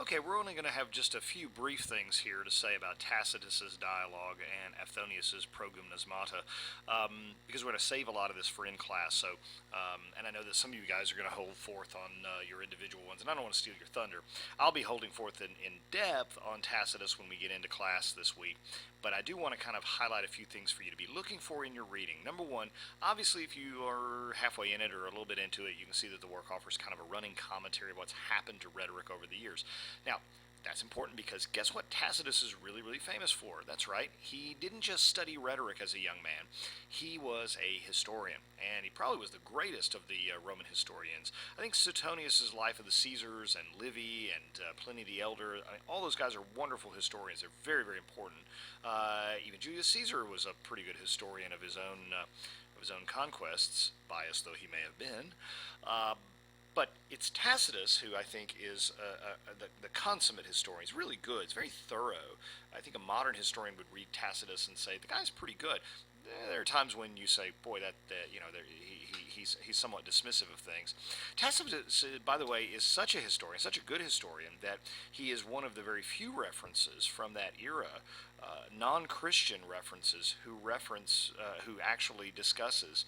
Okay, we're only going to have just a few brief things here to say about Tacitus's dialogue and Aphthonius's Progymnasmata, because we're going to save a lot of this for in class. So, and I know that some of you guys are going to hold forth on your individual ones, and I don't want to steal your thunder. I'll be holding forth in depth on Tacitus when we get into class this week, but I do want to kind of highlight a few things for you to be looking for in your reading. Number one, obviously, if you are halfway in it or a little bit into it, you can see that the work offers kind of a running commentary of what's happened to rhetoric over the years. Now, that's important because guess what Tacitus is really, really famous for? That's right. He didn't just study rhetoric as a young man. He was a historian, and he probably was the greatest of the Roman historians. I think Suetonius' Life of the Caesars and Livy and Pliny the Elder, I mean, all those guys are wonderful historians. They're very, very important. Even Julius Caesar was a pretty good historian of his own conquests, biased though he may have been. But it's Tacitus who I think is the consummate historian. He's really good. He's very thorough. I think a modern historian would read Tacitus and say the guy's pretty good. There are times when you say, "Boy, he's somewhat dismissive of things." Tacitus, by the way, is such a historian, such a good historian, that he is one of the very few references from that era, non-Christian references, who actually discusses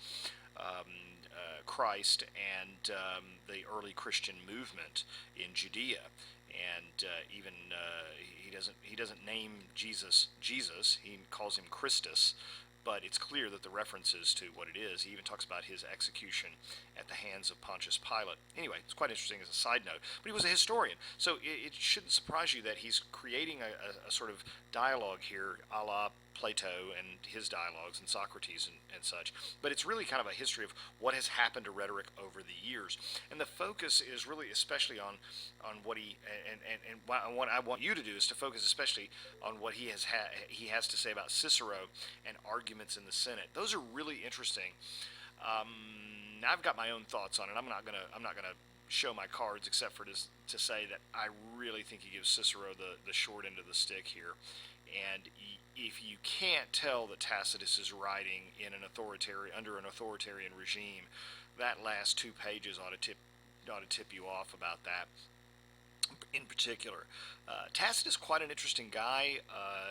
Christ and the early Christian movement in Judea, and even he doesn't name Jesus Jesus. He calls him Christus, but it's clear that the references to what it is. He even talks about his execution at the hands of Pontius Pilate. Anyway, it's quite interesting as a side note. But he was a historian, so it shouldn't surprise you that he's creating a sort of dialogue here, a la Plato and his dialogues and Socrates and such. But it's really kind of a history of what has happened to rhetoric over the years. And the focus is really especially on what and what I want you to do is to focus especially on what he has to say about Cicero and arguments in the Senate. Those are really interesting. I've got my own thoughts on it. I'm not gonna show my cards except for to say that I really think he gives Cicero the short end of the stick here. And if you can't tell that Tacitus is writing under an authoritarian regime, that last 2 pages ought to tip you off about that. In particular, Tacitus is quite an interesting guy.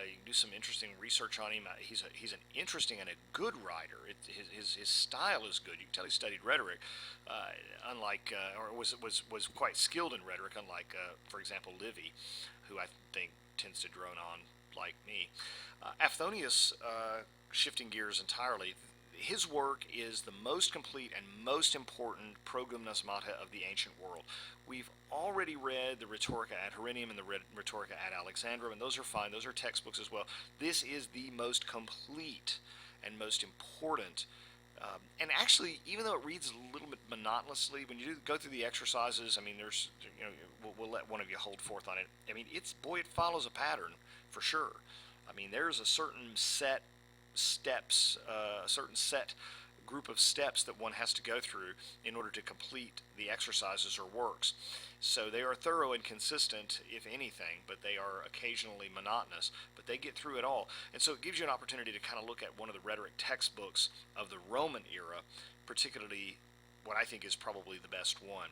You can do some interesting research on him. He's an interesting and a good writer. His style is good. You can tell he studied rhetoric, or was quite skilled in rhetoric, unlike, for example, Livy, who I think tends to drone on like me. Aphthonius, shifting gears entirely, his work is the most complete and most important progymnasmata of the ancient world. We've already read the Rhetorica ad Herennium and the Rhetorica ad Alexandrum, and those are fine. Those are textbooks as well. This is the most complete and most important. And actually, even though it reads a little bit monotonously, when you go through the exercises, I mean, we'll let one of you hold forth on it. I mean, it follows a pattern for sure. I mean, there's a certain set steps, a certain set group of steps that one has to go through in order to complete the exercises or works. So they are thorough and consistent, if anything, but they are occasionally monotonous, but they get through it all. And so it gives you an opportunity to kind of look at one of the rhetoric textbooks of the Roman era, particularly what I think is probably the best one.